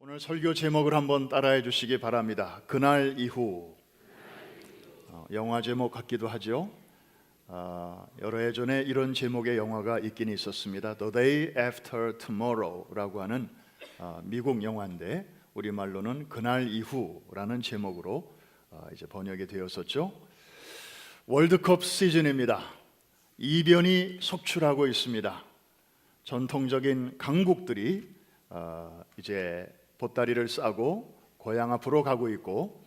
오늘 설교 제목을 한번 따라해 주시기 바랍니다. 그날 이후. 영화 제목 같기도 하죠. 여러 해 전에 이런 제목의 영화가 있긴 있었습니다. The Day After Tomorrow라고 하는 미국 영화인데 우리말로는 그날 이후라는 제목으로 이제 번역이 되었었죠. 월드컵 시즌입니다. 이변이 속출하고 있습니다. 전통적인 강국들이 이제 보따리를 싸고 고향 앞으로 가고 있고,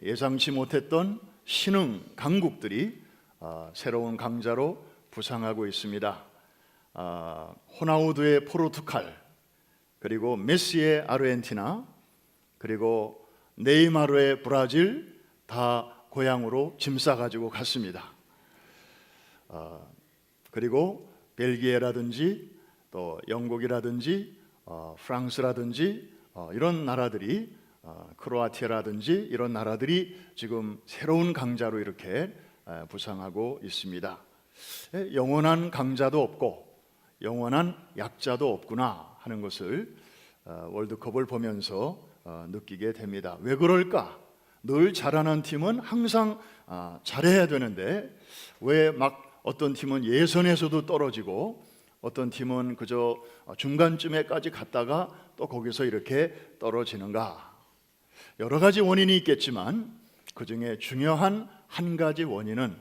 예상치 못했던 신흥 강국들이 새로운 강자로 부상하고 있습니다. 호나우두의 포르투갈, 그리고 메시의 아르헨티나, 그리고 네이마르의 브라질 다 고향으로 짐 싸가지고 갔습니다. 그리고 벨기에라든지 또 영국이라든지 프랑스라든지 이런 나라들이, 크로아티아라든지 이런 나라들이 지금 새로운 강자로 이렇게 부상하고 있습니다. 영원한 강자도 없고 영원한 약자도 없구나 하는 것을 월드컵을 보면서 느끼게 됩니다. 왜 그럴까? 늘 잘하는 팀은 항상 잘해야 되는데 왜 막 어떤 팀은 예선에서도 떨어지고 어떤 팀은 그저 중간쯤에까지 갔다가 또 거기서 이렇게 떨어지는가? 여러 가지 원인이 있겠지만 그 중에 중요한 한 가지 원인은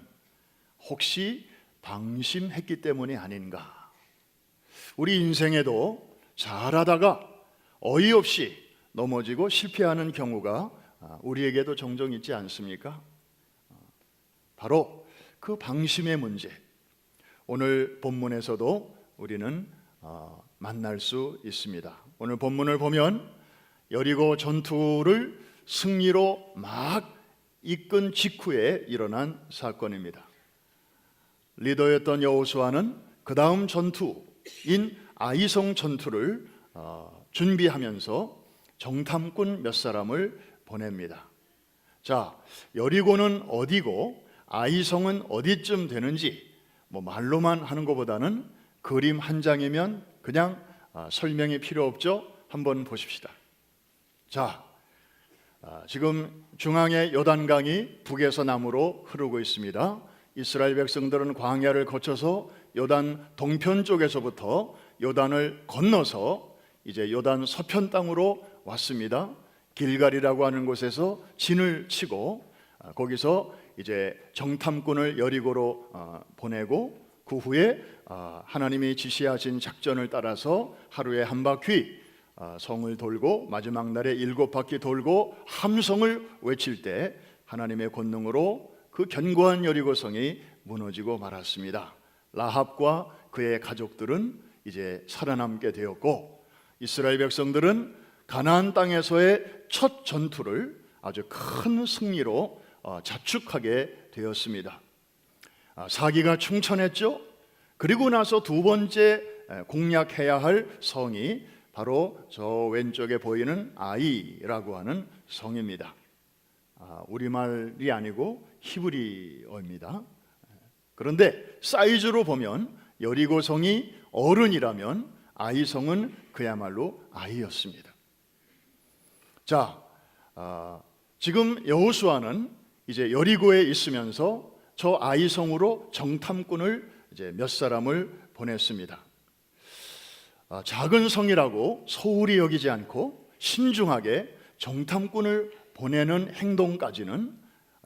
혹시 방심했기 때문이 아닌가? 우리 인생에도 잘하다가 어이없이 넘어지고 실패하는 경우가 우리에게도 종종 있지 않습니까? 바로 그 방심의 문제, 오늘 본문에서도 우리는 만날 수 있습니다. 오늘 본문을 보면 여리고 전투를 승리로 막 이끈 직후에 일어난 사건입니다. 리더였던 여호수아는 그 다음 전투인 아이성 전투를 준비하면서 정탐꾼 몇 사람을 보냅니다. 자, 여리고는 어디고 아이성은 어디쯤 되는지 말로만 하는 것보다는 그림 한 장이면 그냥 설명이 필요 없죠? 한번 보십시다. 자, 지금 중앙에 요단강이 북에서 남으로 흐르고 있습니다. 이스라엘 백성들은 광야를 거쳐서 요단 동편 쪽에서부터 요단을 건너서 이제 요단 서편 땅으로 왔습니다. 길갈이라고 하는 곳에서 진을 치고 거기서 이제 정탐꾼을 여리고로 보내고 그 후에 하나님이 지시하신 작전을 따라서 하루에 한 바퀴 성을 돌고 마지막 날에 7바퀴 돌고 함성을 외칠 때 하나님의 권능으로 그 견고한 여리고성이 무너지고 말았습니다. 라합과 그의 가족들은 이제 살아남게 되었고, 이스라엘 백성들은 가나안 땅에서의 첫 전투를 아주 큰 승리로 자축하게 되었습니다. 사기가 충천했죠. 그리고 나서 두 번째 공략해야 할 성이 바로 저 왼쪽에 보이는 아이라고 하는 성입니다. 우리말이 아니고 히브리어입니다. 그런데 사이즈로 보면 여리고 성이 어른이라면 아이 성은 그야말로 아이였습니다. 자, 지금 여호수아는 이제 여리고에 있으면서 저 아이 성으로 정탐꾼을 이제 몇 사람을 보냈습니다. 작은 성이라고 소홀히 여기지 않고 신중하게 정탐꾼을 보내는 행동까지는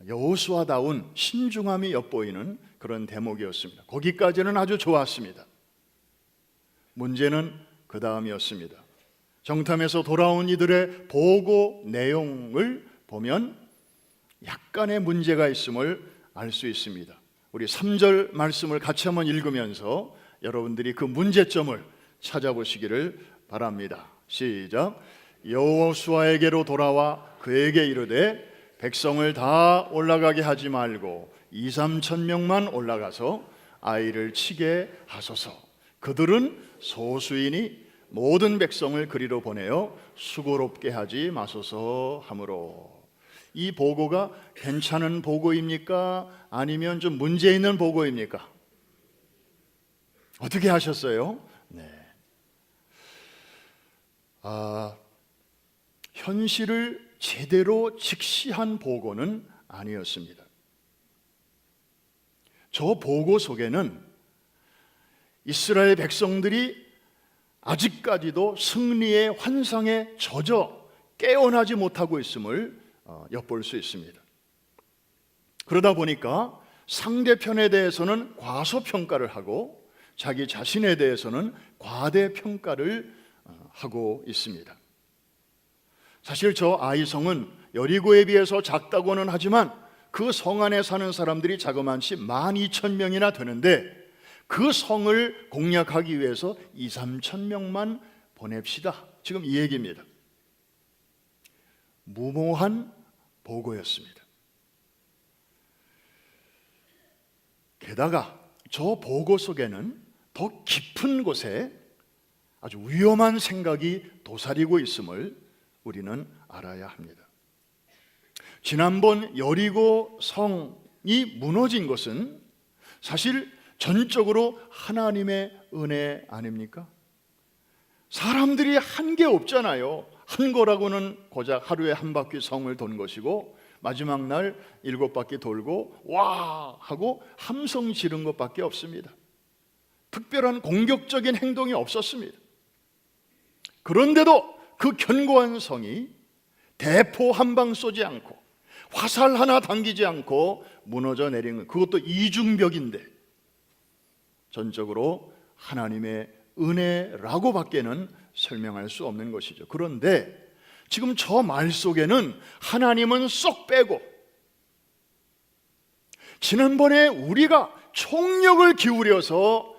여호수아다운 신중함이 엿보이는 그런 대목이었습니다. 거기까지는 아주 좋았습니다. 문제는 그 다음이었습니다. 정탐에서 돌아온 이들의 보고 내용을 보면 약간의 문제가 있음을 알 수 있습니다. 우리 3절 말씀을 같이 한번 읽으면서 여러분들이 그 문제점을 찾아보시기를 바랍니다. 시작. 여호수아에게로 돌아와 그에게 이르되 백성을 다 올라가게 하지 말고 2-3천 명만 올라가서 아이를 치게 하소서. 그들은 소수이니 모든 백성을 그리로 보내어 수고롭게 하지 마소서 하므로. 이 보고가 괜찮은 보고입니까? 아니면 좀 문제 있는 보고입니까? 어떻게 하셨어요? 네. 현실을 제대로 직시한 보고는 아니었습니다. 저 보고 속에는 이스라엘 백성들이 아직까지도 승리의 환상에 젖어 깨어나지 못하고 있음을 엿볼 수 있습니다. 그러다 보니까 상대편에 대해서는 과소평가를 하고 자기 자신에 대해서는 과대평가를 하고 있습니다. 사실 저 아이성은 여리고에 비해서 작다고는 하지만 그 성 안에 사는 사람들이 자그마치 12,000명이나 되는데 그 성을 공략하기 위해서 2-3,000명만 보냅시다. 지금 이 얘기입니다. 무모한 보고였습니다. 게다가 저 보고 속에는 더 깊은 곳에 아주 위험한 생각이 도사리고 있음을 우리는 알아야 합니다. 지난번 여리고 성이 무너진 것은 사실 전적으로 하나님의 은혜 아닙니까? 사람들이 한 게 없잖아요. 한 거라고는 고작 하루에 한 바퀴 성을 돈 것이고 마지막 날 7바퀴 돌고 와 하고 함성 지른 것밖에 없습니다. 특별한 공격적인 행동이 없었습니다. 그런데도 그 견고한 성이 대포 한 방 쏘지 않고 화살 하나 당기지 않고 무너져 내린 것, 그것도 이중벽인데 전적으로 하나님의 은혜라고 밖에는 설명할 수 없는 것이죠. 그런데 지금 저 말 속에는 하나님은 쏙 빼고 지난번에 우리가 총력을 기울여서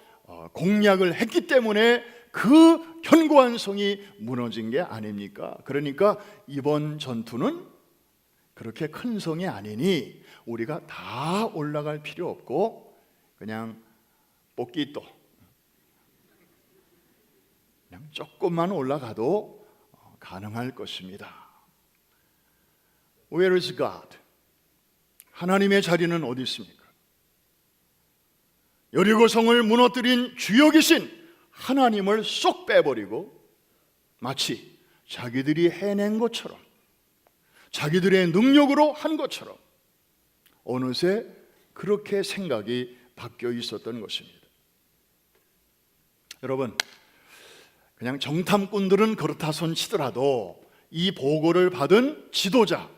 공략을 했기 때문에 그 견고한 성이 무너진 게 아닙니까? 그러니까 이번 전투는 그렇게 큰 성이 아니니 우리가 다 올라갈 필요 없고 그냥 뽑기도 그냥 조금만 올라가도 가능할 것입니다. Where is God? 하나님의 자리는 어디 있습니까? 여리고성을 무너뜨린 주역이신 하나님을 쏙 빼버리고 마치 자기들이 해낸 것처럼 자기들의 능력으로 한 것처럼 어느새 그렇게 생각이 바뀌어 있었던 것입니다. 여러분, 그냥 정탐꾼들은 그렇다 손 치더라도 이 보고를 받은 지도자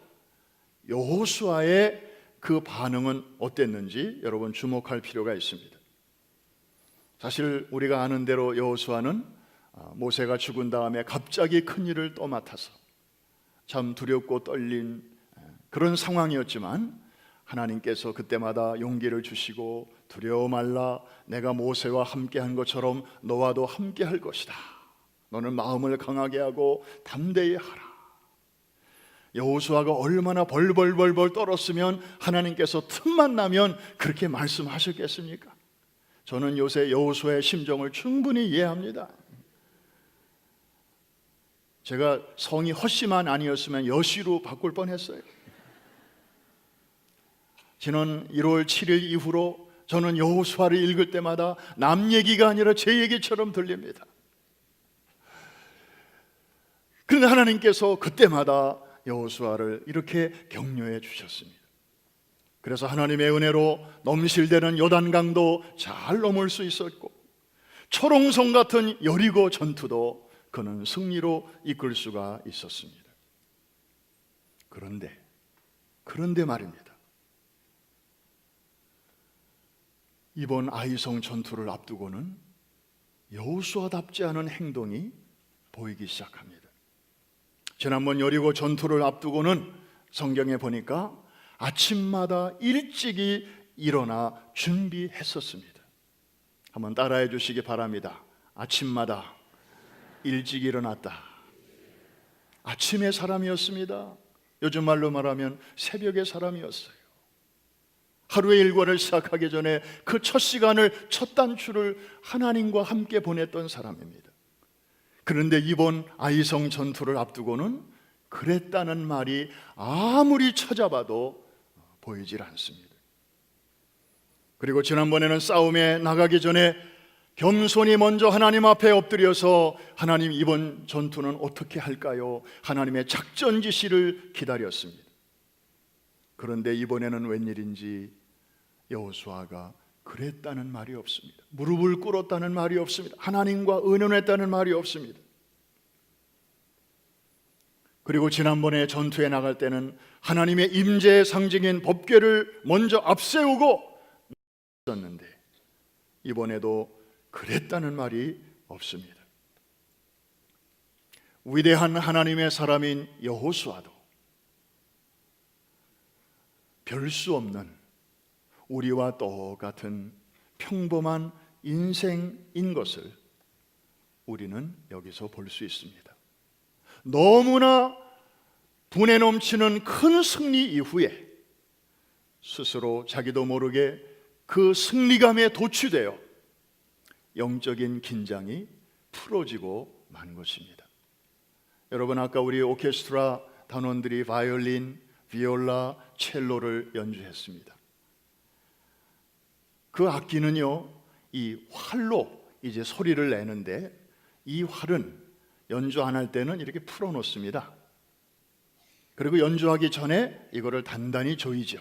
여호수아의 그 반응은 어땠는지 여러분 주목할 필요가 있습니다. 사실 우리가 아는 대로 여호수아는 모세가 죽은 다음에 갑자기 큰 일을 또 맡아서 참 두렵고 떨린 그런 상황이었지만 하나님께서 그때마다 용기를 주시고 두려워 말라, 내가 모세와 함께한 것처럼 너와도 함께할 것이다. 너는 마음을 강하게 하고 담대히 하라. 여호수아가 얼마나 벌벌벌 떨었으면 하나님께서 틈만 나면 그렇게 말씀하셨겠습니까? 저는 요새 여호수아의 심정을 충분히 이해합니다. 제가 성이 허씨만 아니었으면 여씨로 바꿀 뻔했어요. 지난 1월 7일 이후로 저는 여호수아를 읽을 때마다 남 얘기가 아니라 제 얘기처럼 들립니다. 그런데 하나님께서 그때마다 여호수아를 이렇게 격려해 주셨습니다. 그래서 하나님의 은혜로 넘실대는 요단강도 잘 넘을 수 있었고 초롱성 같은 여리고 전투도 그는 승리로 이끌 수가 있었습니다. 그런데 말입니다. 이번 아이성 전투를 앞두고는 여호수아답지 않은 행동이 보이기 시작합니다. 지난번 여리고 전투를 앞두고는 성경에 보니까 아침마다 일찍이 일어나 준비했었습니다. 한번 따라해 주시기 바랍니다. 아침마다 일찍 일어났다. 아침의 사람이었습니다. 요즘 말로 말하면 새벽의 사람이었어요. 하루의 일과를 시작하기 전에 그 첫 시간을, 첫 단추를 하나님과 함께 보냈던 사람입니다. 그런데 이번 아이성 전투를 앞두고는 그랬다는 말이 아무리 찾아봐도 보이질 않습니다. 그리고 지난번에는 싸움에 나가기 전에 겸손히 먼저 하나님 앞에 엎드려서 하나님, 이번 전투는 어떻게 할까요? 하나님의 작전 지시를 기다렸습니다. 그런데 이번에는 웬일인지 여호수아가 그랬다는 말이 없습니다. 무릎을 꿇었다는 말이 없습니다. 하나님과 의논했다는 말이 없습니다. 그리고 지난번에 전투에 나갈 때는 하나님의 임재의 상징인 법궤를 먼저 앞세우고 있었는데 이번에도 그랬다는 말이 없습니다. 위대한 하나님의 사람인 여호수아도 별 수 없는 우리와 똑같은 평범한 인생인 것을 우리는 여기서 볼 수 있습니다. 너무나 분에 넘치는 큰 승리 이후에 스스로 자기도 모르게 그 승리감에 도취되어 영적인 긴장이 풀어지고 만 것입니다. 여러분, 아까 우리 오케스트라 단원들이 바이올린, 비올라, 첼로를 연주했습니다. 그 악기는요, 이 활로 이제 소리를 내는데 이 활은 연주 안 할 때는 이렇게 풀어놓습니다. 그리고 연주하기 전에 이거를 단단히 조이죠.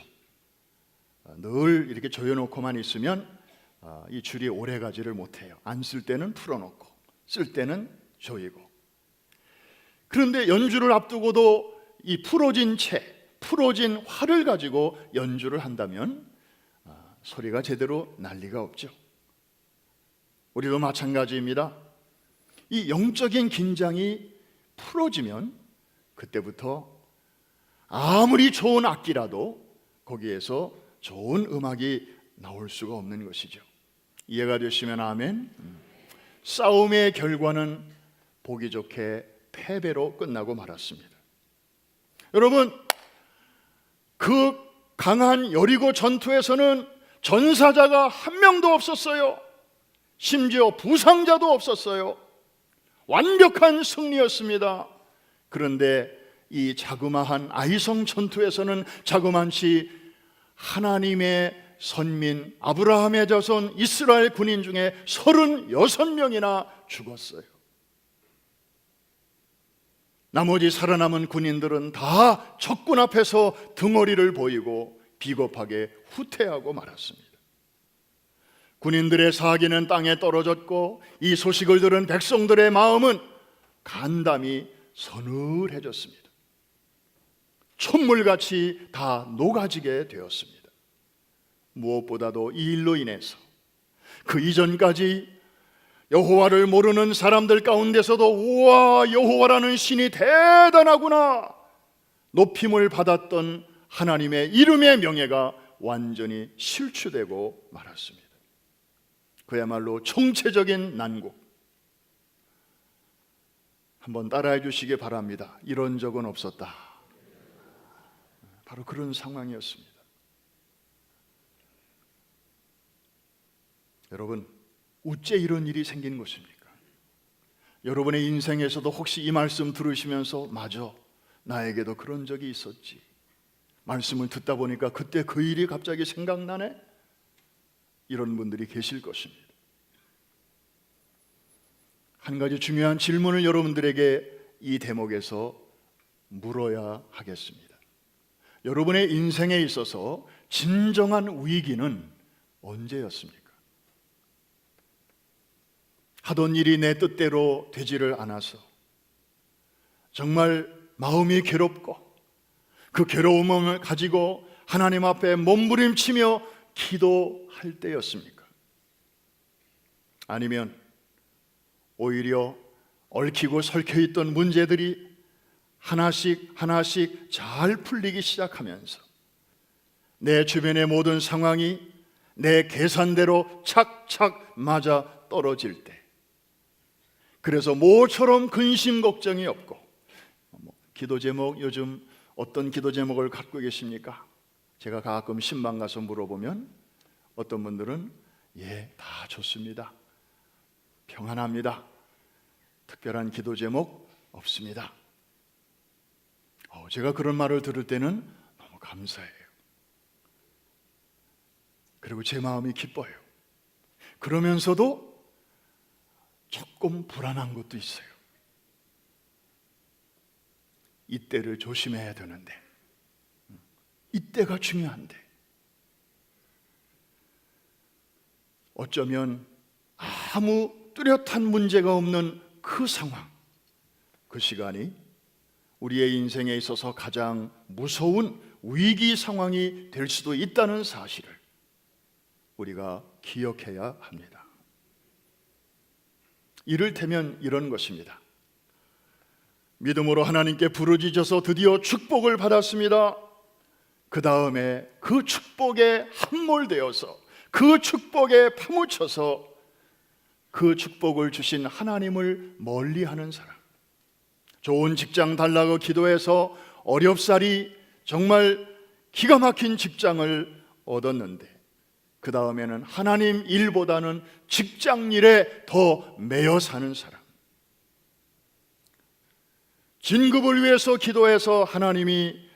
늘 이렇게 조여놓고만 있으면 이 줄이 오래 가지를 못해요. 안 쓸 때는 풀어놓고 쓸 때는 조이고. 그런데 연주를 앞두고도 이 풀어진 활을 가지고 연주를 한다면 소리가 제대로 날 리가 없죠. 우리도 마찬가지입니다. 이 영적인 긴장이 풀어지면 그때부터 아무리 좋은 악기라도 거기에서 좋은 음악이 나올 수가 없는 것이죠. 이해가 되시면 아멘. 싸움의 결과는 보기 좋게 패배로 끝나고 말았습니다. 여러분, 그 강한 여리고 전투에서는 전사자가 한 명도 없었어요. 심지어 부상자도 없었어요. 완벽한 승리였습니다. 그런데 이 자그마한 아이성 전투에서는 자그만치 하나님의 선민 아브라함의 자손 이스라엘 군인 중에 36명이나 죽었어요. 나머지 살아남은 군인들은 다 적군 앞에서 등허리를 보이고 비겁하게 후퇴하고 말았습니다. 군인들의 사기는 땅에 떨어졌고 이 소식을 들은 백성들의 마음은 간담이 서늘해졌습니다. 촛물같이 다 녹아지게 되었습니다. 무엇보다도 이 일로 인해서 그 이전까지 여호와를 모르는 사람들 가운데서도 우와, 여호와라는 신이 대단하구나 높임을 받았던 하나님의 이름의 명예가 완전히 실추되고 말았습니다. 그야말로 총체적인 난국. 한번 따라해 주시기 바랍니다. 이런 적은 없었다. 바로 그런 상황이었습니다. 여러분, 어째 이런 일이 생긴 것입니까? 여러분의 인생에서도 혹시 이 말씀 들으시면서 맞아, 나에게도 그런 적이 있었지, 말씀을 듣다 보니까 그때 그 일이 갑자기 생각나네, 이런 분들이 계실 것입니다. 한 가지 중요한 질문을 여러분들에게 이 대목에서 물어야 하겠습니다. 여러분의 인생에 있어서 진정한 위기는 언제였습니까? 하던 일이 내 뜻대로 되지를 않아서 정말 마음이 괴롭고 그 괴로움을 가지고 하나님 앞에 몸부림치며 기도할 때였습니까? 아니면 오히려 얽히고 설켜있던 문제들이 하나씩 잘 풀리기 시작하면서 내 주변의 모든 상황이 내 계산대로 착착 맞아 떨어질 때, 그래서 모처럼 근심 걱정이 없고, 기도 제목, 요즘 어떤 기도 제목을 갖고 계십니까? 제가 가끔 신방 가서 물어보면 어떤 분들은 다 좋습니다, 평안합니다, 특별한 기도 제목 없습니다. 제가 그런 말을 들을 때는 너무 감사해요. 그리고 제 마음이 기뻐요. 그러면서도 조금 불안한 것도 있어요. 이때를 조심해야 되는데, 이때가 중요한데, 어쩌면 아무 뚜렷한 문제가 없는 그 상황, 그 시간이 우리의 인생에 있어서 가장 무서운 위기 상황이 될 수도 있다는 사실을 우리가 기억해야 합니다. 이를테면 이런 것입니다. 믿음으로 하나님께 부르짖어서 드디어 축복을 받았습니다. 그 다음에 그 축복에 함몰되어서, 그 축복에 파묻혀서 그 축복을 주신 하나님을 멀리하는 사람, 좋은 직장 달라고 기도해서 어렵사리 정말 기가 막힌 직장을 얻었는데 그 다음에는 하나님 일보다는 직장 일에 더 매여 사는 사람, 진급을 위해서 기도해서 하나님이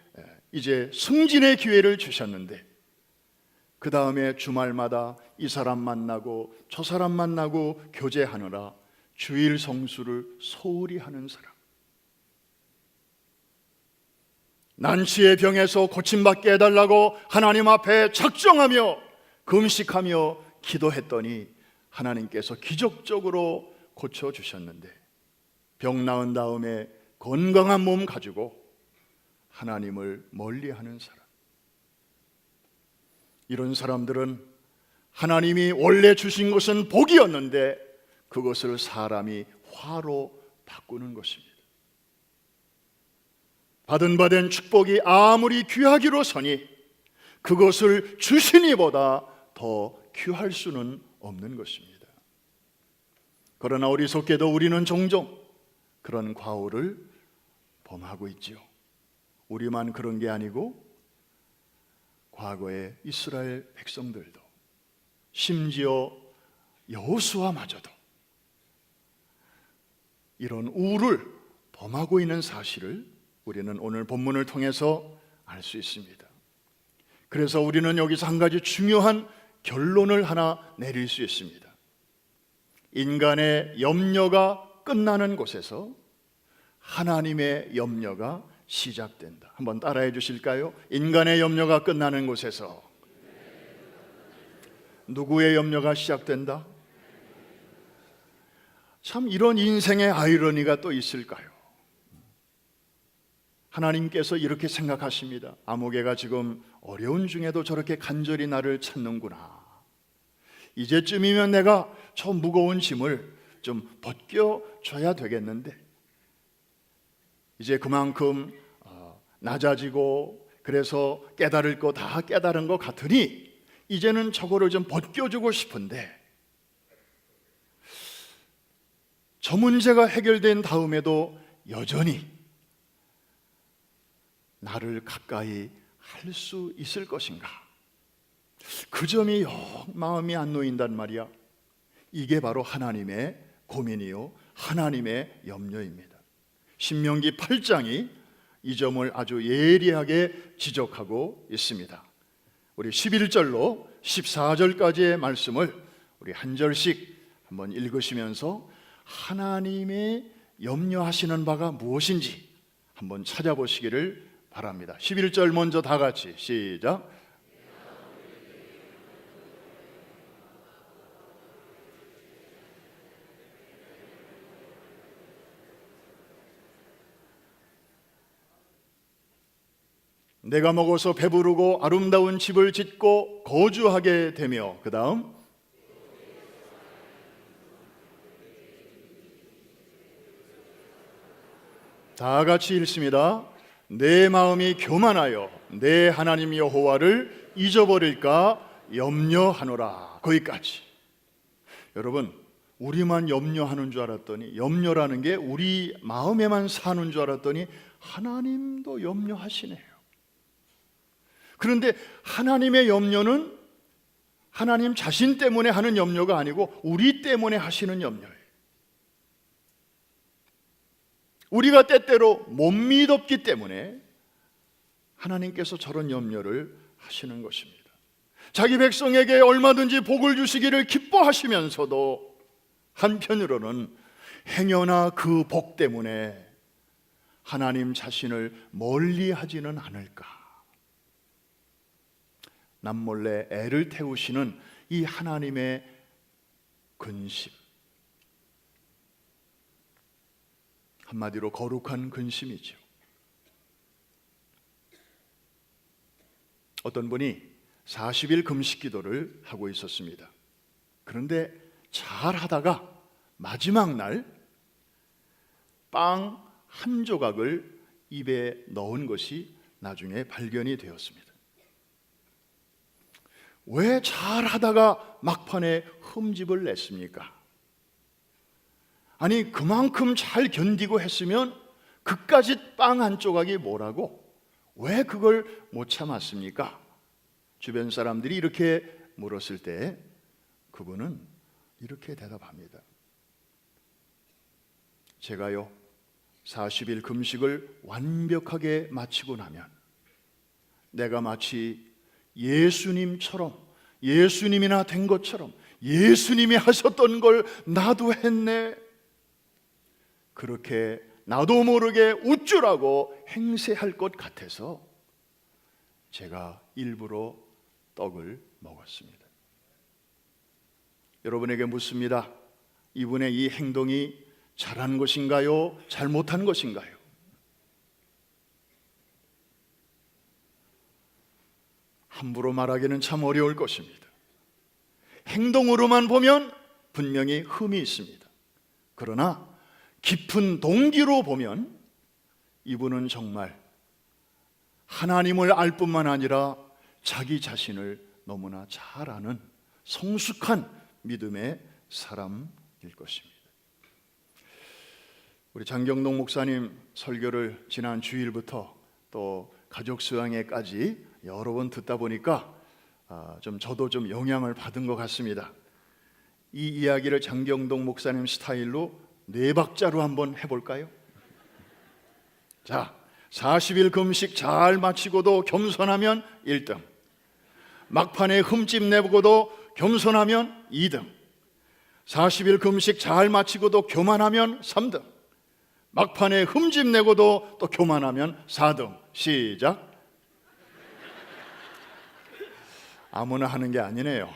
이제 승진의 기회를 주셨는데 그 다음에 주말마다 이 사람 만나고 저 사람 만나고 교제하느라 주일 성수를 소홀히 하는 사람, 난치의 병에서 고침받게 해달라고 하나님 앞에 작정하며 금식하며 기도했더니 하나님께서 기적적으로 고쳐주셨는데 병 나은 다음에 건강한 몸 가지고 하나님을 멀리하는 사람, 이런 사람들은 하나님이 원래 주신 것은 복이었는데 그것을 사람이 화로 바꾸는 것입니다. 받은 축복이 아무리 귀하기로서니 그것을 주신 이보다 더 귀할 수는 없는 것입니다. 그러나 어리석게도 우리는 종종 그런 과오를 범하고 있지요. 우리만 그런 게 아니고 과거의 이스라엘 백성들도, 심지어 여호수아마저도 이런 우를 범하고 있는 사실을 우리는 오늘 본문을 통해서 알 수 있습니다. 그래서 우리는 여기서 한 가지 중요한 결론을 하나 내릴 수 있습니다. 인간의 염려가 끝나는 곳에서 하나님의 염려가 시작된다. 한번 따라해 주실까요? 인간의 염려가 끝나는 곳에서 누구의 염려가 시작된다? 참 이런 인생의 아이러니가 또 있을까요? 하나님께서 이렇게 생각하십니다. 아무개가 지금 어려운 중에도 저렇게 간절히 나를 찾는구나. 이제쯤이면 내가 저 무거운 짐을 좀 벗겨줘야 되겠는데 이제 그만큼 낮아지고 그래서 깨달을 거 다 깨달은 것 같으니 이제는 저거를 좀 벗겨주고 싶은데 저 문제가 해결된 다음에도 여전히 나를 가까이 할 수 있을 것인가? 그 점이 영 마음이 안 놓인단 말이야. 이게 바로 하나님의 고민이요, 하나님의 염려입니다. 신명기 8장이 이 점을 아주 예리하게 지적하고 있습니다. 우리 11절로 14절까지의 말씀을 우리 한 절씩 한번 읽으시면서 하나님의 염려하시는 바가 무엇인지 한번 찾아보시기를 바랍니다. 11절 먼저 다 같이 시작. 내가 먹어서 배부르고 아름다운 집을 짓고 거주하게 되며, 그 다음 다 같이 읽습니다. 내 마음이 교만하여 내 하나님 여호와를 잊어버릴까 염려하노라. 거기까지. 여러분, 우리만 염려하는 줄 알았더니, 염려라는 게 우리 마음에만 사는 줄 알았더니 하나님도 염려하시네요. 그런데 하나님의 염려는 하나님 자신 때문에 하는 염려가 아니고 우리 때문에 하시는 염려예요. 우리가 때때로 못 믿었기 때문에 하나님께서 저런 염려를 하시는 것입니다. 자기 백성에게 얼마든지 복을 주시기를 기뻐하시면서도 한편으로는 행여나 그 복 때문에 하나님 자신을 멀리하지는 않을까. 남몰래 애를 태우시는 이 하나님의 근심, 한마디로 거룩한 근심이죠. 어떤 분이 40일 금식 기도를 하고 있었습니다. 그런데 잘 하다가 마지막 날 빵 한 조각을 입에 넣은 것이 나중에 발견이 되었습니다. 왜 잘 하다가 막판에 흠집을 냈습니까? 아니, 그만큼 잘 견디고 했으면 그까짓 빵 한 조각이 뭐라고? 왜 그걸 못 참았습니까? 주변 사람들이 이렇게 물었을 때 그분은 이렇게 대답합니다. 제가요, 40일 금식을 완벽하게 마치고 나면 내가 마치 예수님처럼, 예수님이나 된 것처럼 예수님이 하셨던 걸 나도 했네, 그렇게 나도 모르게 우쭐하고 행세할 것 같아서 제가 일부러 떡을 먹었습니다. 여러분에게 묻습니다. 이분의 이 행동이 잘한 것인가요? 잘못한 것인가요? 함부로 말하기는 참 어려울 것입니다. 행동으로만 보면 분명히 흠이 있습니다. 그러나 깊은 동기로 보면 이분은 정말 하나님을 알 뿐만 아니라 자기 자신을 너무나 잘 아는 성숙한 믿음의 사람일 것입니다. 우리 장경동 목사님 설교를 지난 주일부터 또 가족 수양회까지 여러 번 듣다 보니까 저도 좀 영향을 받은 것 같습니다. 이 이야기를 장경동 목사님 스타일로 4박자로 한번 해볼까요? 자, 40일 금식 잘 마치고도 겸손하면 1등, 막판에 흠집 내보고도 겸손하면 2등, 40일 금식 잘 마치고도 교만하면 3등, 막판에 흠집 내고도 또 교만하면 4등. 시작. 아무나 하는 게 아니네요.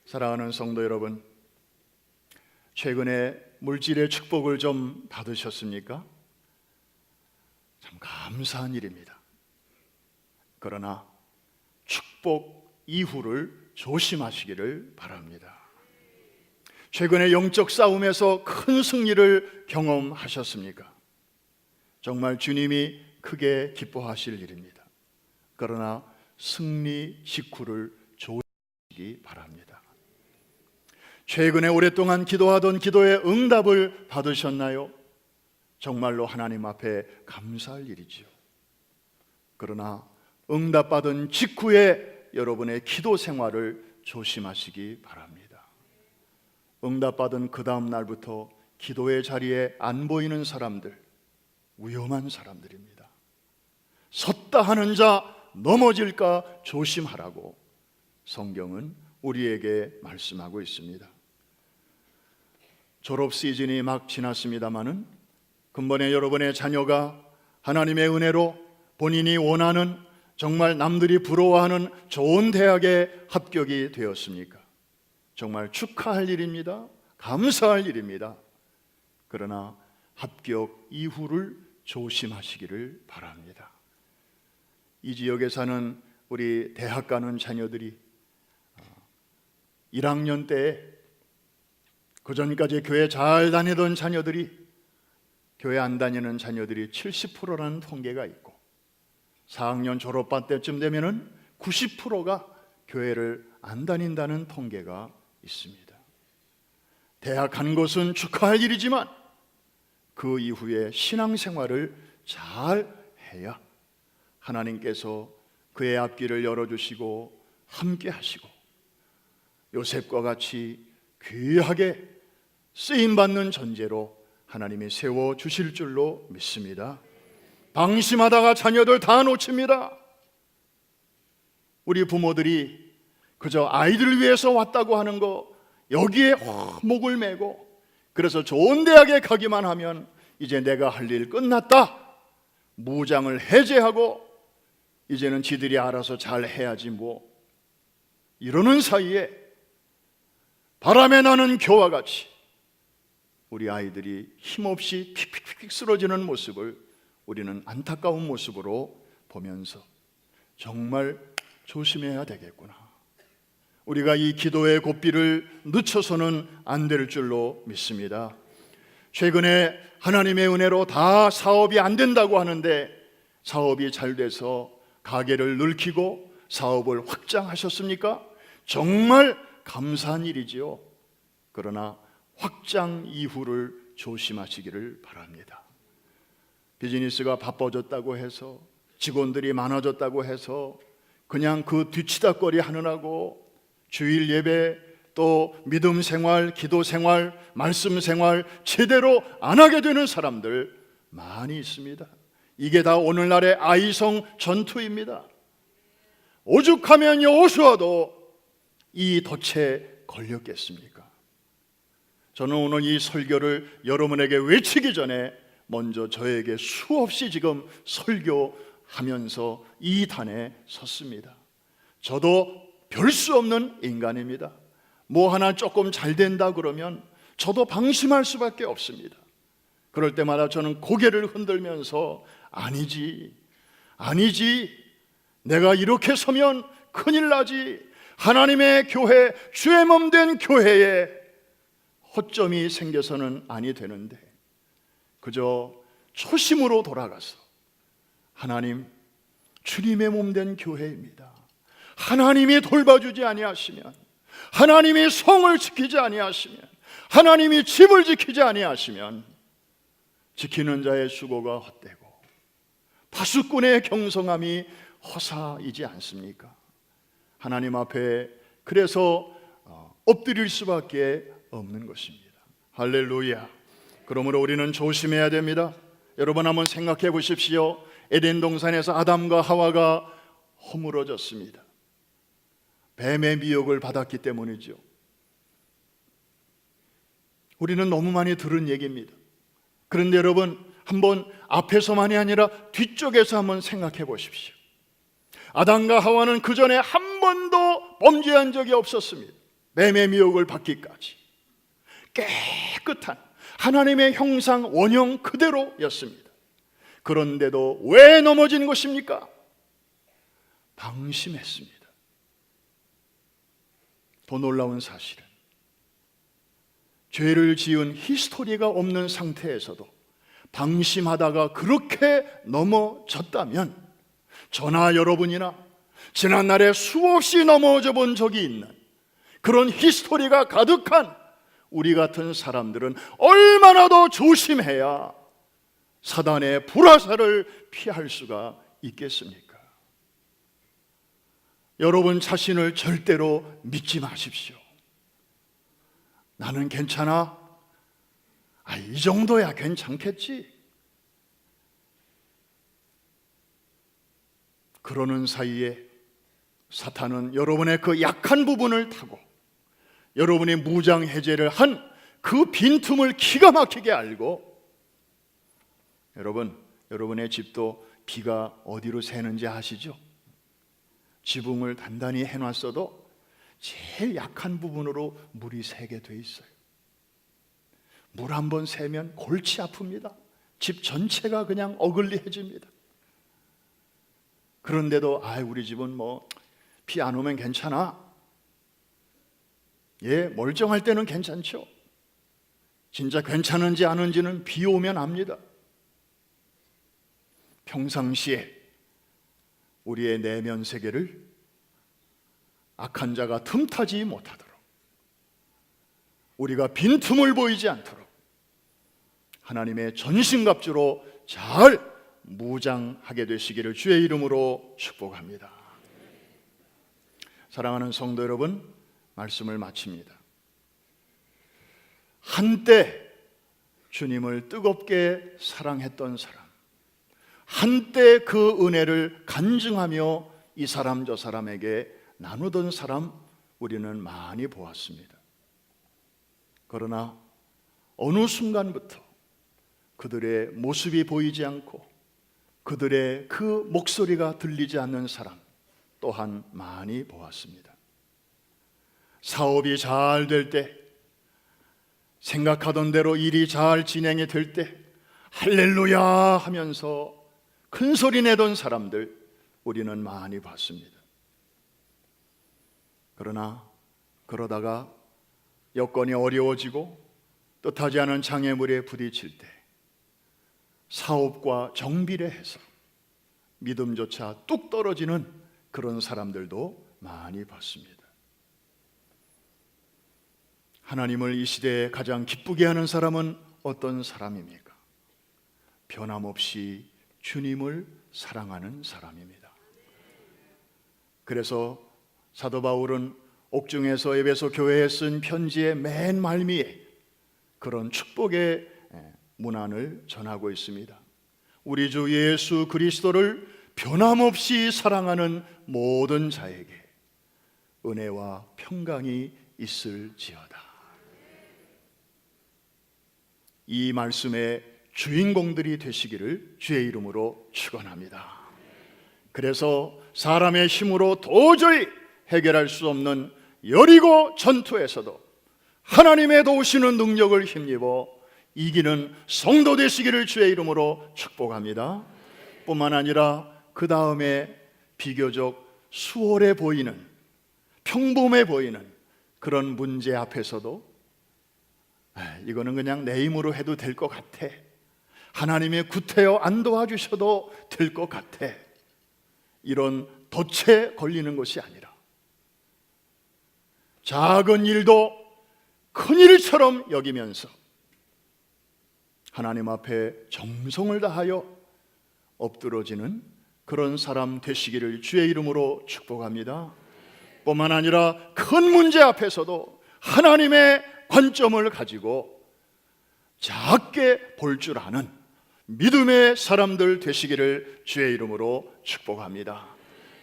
사랑하는 성도 여러분, 최근에 물질의 축복을 좀 받으셨습니까? 참 감사한 일입니다. 그러나 축복 이후를 조심하시기를 바랍니다. 최근에 영적 싸움에서 큰 승리를 경험하셨습니까? 정말 주님이 크게 기뻐하실 일입니다. 그러나 승리 직후를 조심하시기 바랍니다. 최근에 오랫동안 기도하던 기도의 응답을 받으셨나요? 정말로 하나님 앞에 감사할 일이지요. 그러나 응답받은 직후에 여러분의 기도 생활을 조심하시기 바랍니다. 응답받은 그 다음 날부터 기도의 자리에 안 보이는 사람들, 위험한 사람들입니다. 섰다 하는 자 넘어질까 조심하라고 성경은 우리에게 말씀하고 있습니다. 졸업 시즌이 막 지났습니다마는 근본에 여러분의 자녀가 하나님의 은혜로 본인이 원하는, 정말 남들이 부러워하는 좋은 대학에 합격이 되었습니까? 정말 축하할 일입니다. 감사할 일입니다. 그러나 합격 이후를 조심하시기를 바랍니다. 이 지역에 사는 우리 대학 가는 자녀들이 1학년 때에 그전까지 교회 잘 다니던 자녀들이 교회 안 다니는 자녀들이 70%라는 통계가 있고 4학년 졸업반 때쯤 되면은 90%가 교회를 안 다닌다는 통계가 있습니다. 대학 간 것은 축하할 일이지만 그 이후에 신앙생활을 잘 해야 하나님께서 그의 앞길을 열어주시고 함께 하시고 요셉과 같이 귀하게 쓰임받는 존재로 하나님이 세워주실 줄로 믿습니다. 방심하다가 자녀들 다 놓칩니다. 우리 부모들이 그저 아이들을 위해서 왔다고 하는 거 여기에 목을 메고, 그래서 좋은 대학에 가기만 하면 이제 내가 할 일 끝났다, 무장을 해제하고 이제는 지들이 알아서 잘 해야지 뭐, 이러는 사이에 바람에 나는 겨와 같이 우리 아이들이 힘없이 픽픽픽 쓰러지는 모습을 우리는 안타까운 모습으로 보면서 정말 조심해야 되겠구나, 우리가 이 기도의 고삐를 늦춰서는 안 될 줄로 믿습니다. 최근에 하나님의 은혜로 다 사업이 안 된다고 하는데, 사업이 잘 돼서 가게를 넓히고 사업을 확장하셨습니까? 정말 감사한 일이지요. 그러나 확장 이후를 조심하시기를 바랍니다. 비즈니스가 바빠졌다고 해서, 직원들이 많아졌다고 해서 그냥 그 뒤치다거리 하느라고 주일 예배, 또 믿음 생활, 기도 생활, 말씀 생활 제대로 안 하게 되는 사람들 많이 있습니다. 이게 다 오늘날의 아이성 전투입니다. 오죽하면 여호수아도 이 덫에 걸렸겠습니까? 저는 오늘 이 설교를 여러분에게 외치기 전에 먼저 저에게 수없이 지금 설교하면서 이 단에 섰습니다. 저도 별 수 없는 인간입니다. 뭐 하나 조금 잘 된다 그러면 저도 방심할 수밖에 없습니다. 그럴 때마다 저는 고개를 흔들면서 아니지, 내가 이렇게 서면 큰일 나지, 하나님의 교회, 주의 몸 된 교회에 허점이 생겨서는 아니 되는데, 그저 초심으로 돌아가서 하나님, 주님의 몸 된 교회입니다. 하나님이 돌봐주지 아니하시면, 하나님이 성을 지키지 아니하시면, 하나님이 집을 지키지 아니하시면 지키는 자의 수고가 헛되고 파수꾼의 경성함이 허사이지 않습니까? 하나님 앞에 그래서 엎드릴 수밖에 없는 것입니다. 할렐루야. 그러므로 우리는 조심해야 됩니다. 여러분 한번 생각해 보십시오. 에덴 동산에서 아담과 하와가 허물어졌습니다. 뱀의 미혹을 받았기 때문이죠. 우리는 너무 많이 들은 얘기입니다. 그런데 여러분, 한번 앞에서만이 아니라 뒤쪽에서 한번 생각해 보십시오. 아담과 하와는 그 전에 한 번도 범죄한 적이 없었습니다. 뱀의 미혹을 받기까지 깨끗한 하나님의 형상 원형 그대로였습니다. 그런데도 왜 넘어진 것입니까? 방심했습니다. 더 놀라운 사실은 죄를 지은 히스토리가 없는 상태에서도 방심하다가 그렇게 넘어졌다면, 저나 여러분이나 지난날에 수없이 넘어져 본 적이 있는 그런 히스토리가 가득한 우리 같은 사람들은 얼마나 더 조심해야 사단의 불화살을 피할 수가 있겠습니까? 여러분 자신을 절대로 믿지 마십시오. 나는 괜찮아. 이 정도야 괜찮겠지. 그러는 사이에 사탄은 여러분의 그 약한 부분을 타고 여러분이 무장 해제를 한 그 빈틈을 기가 막히게 알고, 여러분의 집도 비가 어디로 새는지 아시죠? 지붕을 단단히 해놨어도 제일 약한 부분으로 물이 새게 돼 있어요. 물 한 번 새면 골치 아픕니다. 집 전체가 그냥 어글리해집니다. 그런데도 우리 집은 뭐 비 안 오면 괜찮아. 멀쩡할 때는 괜찮죠. 진짜 괜찮은지 아닌지는 비 오면 압니다. 평상시에 우리의 내면 세계를 악한 자가 틈타지 못하도록, 우리가 빈틈을 보이지 않도록 하나님의 전신갑주로 잘 무장하게 되시기를 주의 이름으로 축복합니다. 사랑하는 성도 여러분, 말씀을 마칩니다. 한때 주님을 뜨겁게 사랑했던 사람, 한때 그 은혜를 간증하며 이 사람 저 사람에게 나누던 사람, 우리는 많이 보았습니다. 그러나 어느 순간부터 그들의 모습이 보이지 않고 그들의 그 목소리가 들리지 않는 사람 또한 많이 보았습니다. 사업이 잘 될 때, 생각하던 대로 일이 잘 진행이 될 때 할렐루야 하면서 큰 소리 내던 사람들 우리는 많이 봤습니다. 그러나 그러다가 여건이 어려워지고 뜻하지 않은 장애물에 부딪힐 때 사업과 정비례해서 믿음조차 뚝 떨어지는 그런 사람들도 많이 봤습니다. 하나님을 이 시대에 가장 기쁘게 하는 사람은 어떤 사람입니까? 변함없이 주님을 사랑하는 사람입니다. 그래서 사도 바울은 옥중에서 에베소 교회에 쓴 편지의 맨 말미에 그런 축복의 문안을 전하고 있습니다. 우리 주 예수 그리스도를 변함없이 사랑하는 모든 자에게 은혜와 평강이 있을지어다. 이 말씀의 주인공들이 되시기를 주의 이름으로 축원합니다. 그래서 사람의 힘으로 도저히 해결할 수 없는 여리고 전투에서도 하나님의 도우시는 능력을 힘입어 이기는 성도 되시기를 주의 이름으로 축복합니다. 뿐만 아니라 그 다음에 비교적 수월해 보이는, 평범해 보이는 그런 문제 앞에서도 이거는 그냥 내 힘으로 해도 될 것 같아, 하나님의 구태여 안 도와주셔도 될 것 같아, 이런 덫에 걸리는 것이 아니라 작은 일도 큰 일처럼 여기면서 하나님 앞에 정성을 다하여 엎드러지는 그런 사람 되시기를 주의 이름으로 축복합니다. 뿐만 아니라 큰 문제 앞에서도 하나님의 관점을 가지고 작게 볼 줄 아는 믿음의 사람들 되시기를 주의 이름으로 축복합니다.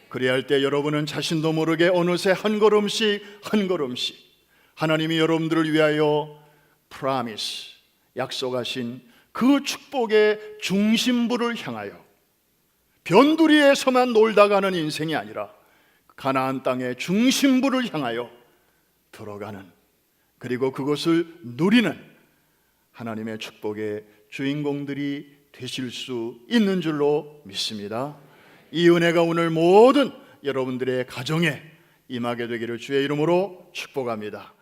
그래야 할 때 여러분은 자신도 모르게 어느새 한 걸음씩 한 걸음씩 하나님이 여러분들을 위하여 프라미스, 약속하신 그 축복의 중심부를 향하여 변두리에서만 놀다 가는 인생이 아니라 가나안 땅의 중심부를 향하여 들어가는, 그리고 그것을 누리는 하나님의 축복의 주인공들이 되실 수 있는 줄로 믿습니다. 이 은혜가 오늘 모든 여러분들의 가정에 임하게 되기를 주의 이름으로 축복합니다.